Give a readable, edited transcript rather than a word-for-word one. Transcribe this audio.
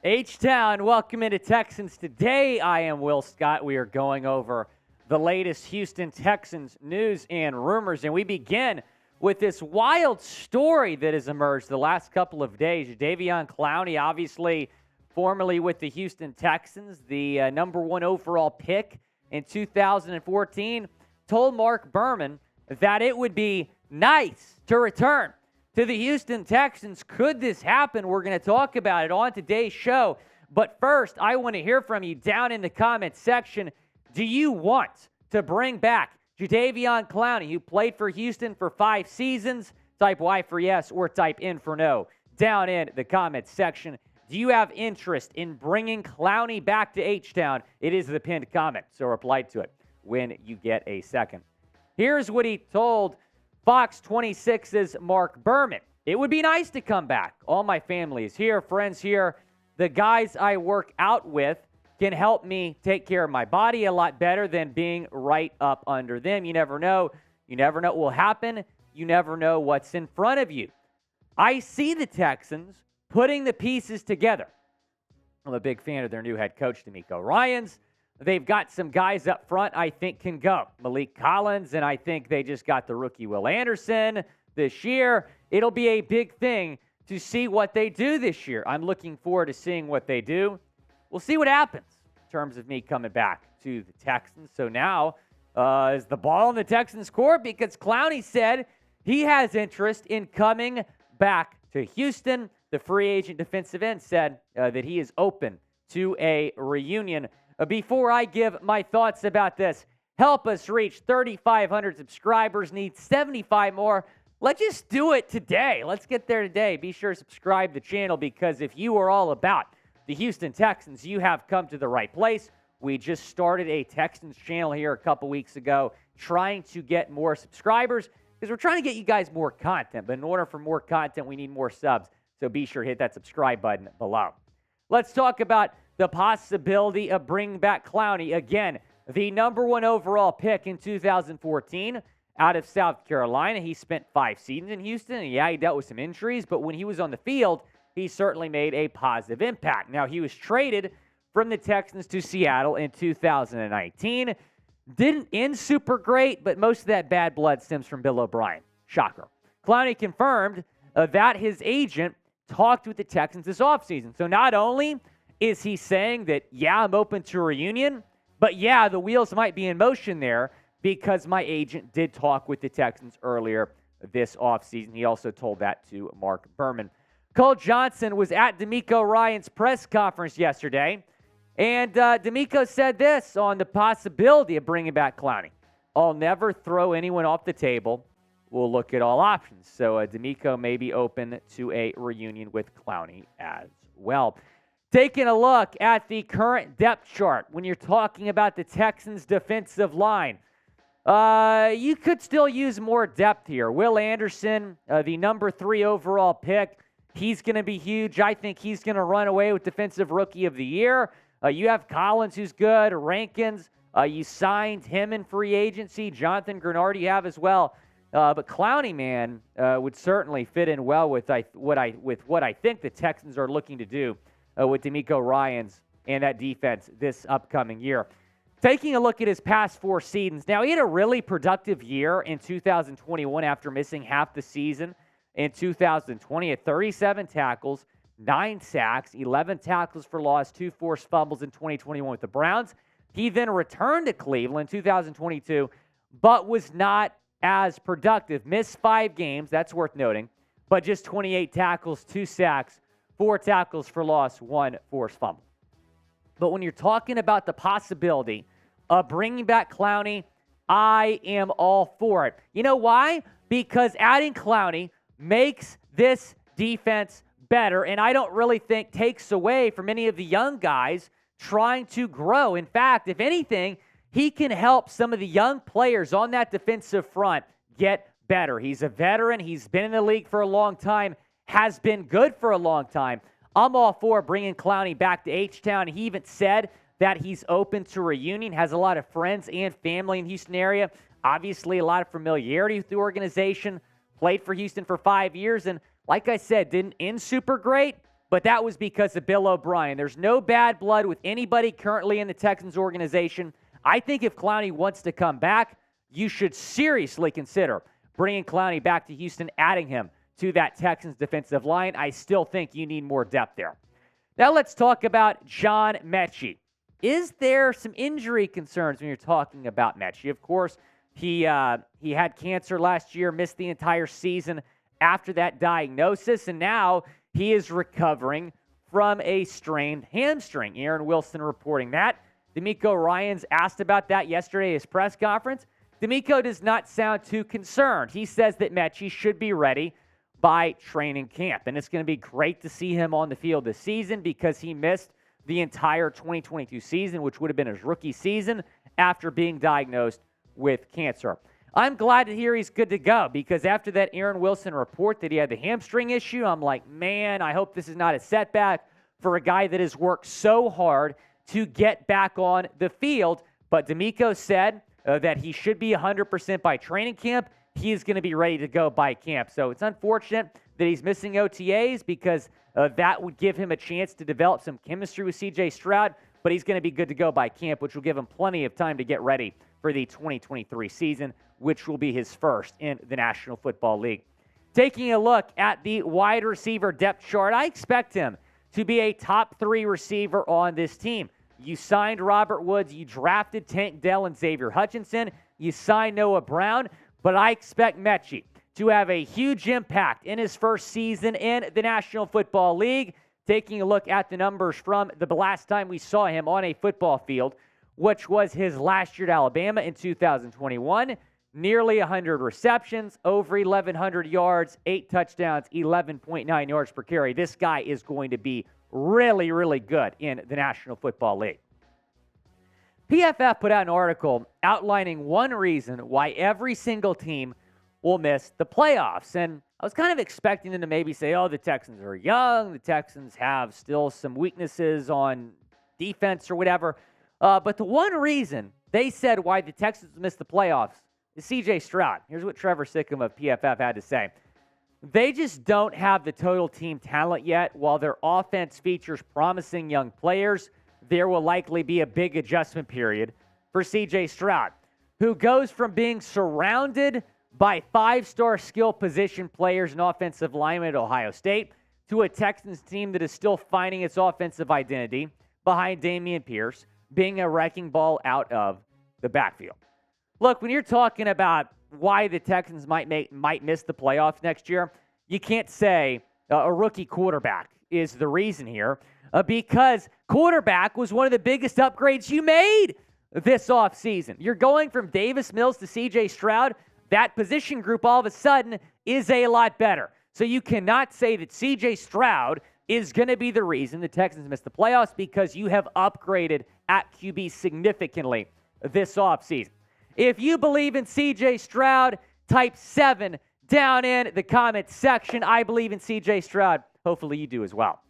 H-Town, welcome into Texans Today. I am Will Scott. We are going over the latest Houston Texans news and rumors, and we begin with this wild story that has emerged the last couple of days. Jadeveon Clowney, obviously formerly with the Houston Texans, the number one overall pick in 2014, told Mark Berman that it would be nice to return to the Houston Texans. Could this happen? We're going to talk about it on today's show. But first, I want to hear from you down in the comments section. Do you want to bring back Jadeveon Clowney, who played for Houston for 5 seasons? Type Y for yes or type N for no down in the comments section. Do you have interest in bringing Clowney back to H-Town? It is the pinned comment, so reply to it when you get a second. Here's what he told Fox 26's Mark Berman. It would be nice to come back. All my family is here, friends here. The guys I work out with can help me take care of my body a lot better than being right up under them. You never know. You never know what will happen. You never know what's in front of you. I see the Texans putting the pieces together. I'm a big fan of their new head coach, DeMeco Ryans. They've got some guys up front I think can go. Maliek Collins, and I think they just got the rookie Will Anderson this year. It'll be a big thing to see what they do this year. I'm looking forward to seeing what they do. We'll see what happens in terms of me coming back to the Texans. So now is the ball in the Texans' court because Clowney said he has interest in coming back to Houston. The free agent defensive end said that he is open to a reunion. Before I give my thoughts about this, help us reach 3,500 subscribers. Need 75 more. Let's just do it today. Let's get there today. Be sure to subscribe to the channel because if you are all about the Houston Texans, you have come to the right place. We just started a Texans channel here a couple weeks ago trying to get more subscribers because we're trying to get you guys more content. But in order for more content, we need more subs. So be sure to hit that subscribe button below. Let's talk about the possibility of bringing back Clowney. Again, the number one overall pick in 2014 out of South Carolina. He spent 5 seasons in Houston, and yeah, he dealt with some injuries, but when he was on the field, he certainly made a positive impact. Now, he was traded from the Texans to Seattle in 2019. Didn't end super great, but most of that bad blood stems from Bill O'Brien. Shocker. Clowney confirmed that his agent talked with the Texans this offseason. So not only is he saying that, yeah, I'm open to a reunion, but yeah, the wheels might be in motion there because my agent did talk with the Texans earlier this offseason. He also told that to Mark Berman. Cole Johnson was at DeMeco Ryans' press conference yesterday, and DeMeco said this on the possibility of bringing back Clowney. I'll never throw anyone off the table. We'll look at all options. So DeMeco may be open to a reunion with Clowney as well. Taking a look at the current depth chart, when you're talking about the Texans' defensive line, you could still use more depth here. Will Anderson, the number 3 overall pick, he's going to be huge. I think he's going to run away with Defensive Rookie of the Year. You have Collins, who's good. Rankins, you signed him in free agency. Jonathan Grenard you have as well. But Clowney, man, would certainly fit in well with what I think the Texans are looking to do with DeMeco Ryans and that defense this upcoming year. Taking a look at his past 4 seasons. Now, he had a really productive year in 2021 after missing half the season in 2020 at 37 tackles, 9 sacks, 11 tackles for loss, 2 forced fumbles in 2021 with the Browns. He then returned to Cleveland in 2022, but was not as productive. Missed 5 games, that's worth noting, but just 28 tackles, 2 sacks, 4 tackles for loss, 1 forced fumble. But when you're talking about the possibility of bringing back Clowney, I am all for it. You know why? Because adding Clowney makes this defense better, and I don't really think takes away from any of the young guys trying to grow. In fact, if anything, he can help some of the young players on that defensive front get better. He's a veteran. He's been in the league for a long time, has been good for a long time. I'm all for bringing Clowney back to H-Town. He even said that he's open to reunion, has a lot of friends and family in the Houston area. Obviously, a lot of familiarity with the organization. Played for Houston for 5 years, and like I said, didn't end super great, but that was because of Bill O'Brien. There's no bad blood with anybody currently in the Texans organization. I think if Clowney wants to come back, you should seriously consider bringing Clowney back to Houston, adding him to that Texans defensive line. I still think you need more depth there. Now let's talk about John Metchie. Is there some injury concerns when you're talking about Metchie? Of course, he had cancer last year, missed the entire season after that diagnosis, and now he is recovering from a strained hamstring. Aaron Wilson reporting that. DeMeco Ryans asked about that yesterday at his press conference. DeMeco does not sound too concerned. He says that Metchie should be ready by training camp, and it's going to be great to see him on the field this season because he missed the entire 2022 season, which would have been his rookie season after being diagnosed with cancer. I'm glad to hear he's good to go because after that Aaron Wilson report that he had the hamstring issue, I'm like, man, I hope this is not a setback for a guy that has worked so hard to get back on the field. But DeMeco said that he should be 100% by training camp. He is going to be ready to go by camp. So it's unfortunate that he's missing OTAs because that would give him a chance to develop some chemistry with C.J. Stroud, but he's going to be good to go by camp, which will give him plenty of time to get ready for the 2023 season, which will be his first in the National Football League. Taking a look at the wide receiver depth chart, I expect him to be a top 3 receiver on this team. You signed Robert Woods, you drafted Tank Dell and Xavier Hutchinson, you signed Noah Brown, but I expect Metchie to have a huge impact in his first season in the National Football League. Taking a look at the numbers from the last time we saw him on a football field, which was his last year at Alabama in 2021. Nearly 100 receptions, over 1,100 yards, 8 touchdowns, 11.9 yards per carry. This guy is going to be really, really good in the National Football League. PFF put out an article outlining one reason why every single team will miss the playoffs. And I was kind of expecting them to maybe say, oh, the Texans are young, the Texans have still some weaknesses on defense or whatever. But the one reason they said why the Texans missed the playoffs is C.J. Stroud. Here's what Trevor Sickham of PFF had to say. They just don't have the total team talent yet. While their offense features promising young players, there will likely be a big adjustment period for C.J. Stroud, who goes from being surrounded by 5-star skill position players and offensive linemen at Ohio State to a Texans team that is still finding its offensive identity behind Dameon Pierce being a wrecking ball out of the backfield. Look, when you're talking about why the Texans might miss the playoffs next year, you can't say a rookie quarterback is the reason here because quarterback was one of the biggest upgrades you made this offseason. You're going from Davis Mills to C.J. Stroud. That position group all of a sudden is a lot better. So you cannot say that C.J. Stroud is going to be the reason the Texans missed the playoffs because you have upgraded at QB significantly this offseason. If you believe in C.J. Stroud, type 7 down in the comments section. I believe in C.J. Stroud. Hopefully you do as well.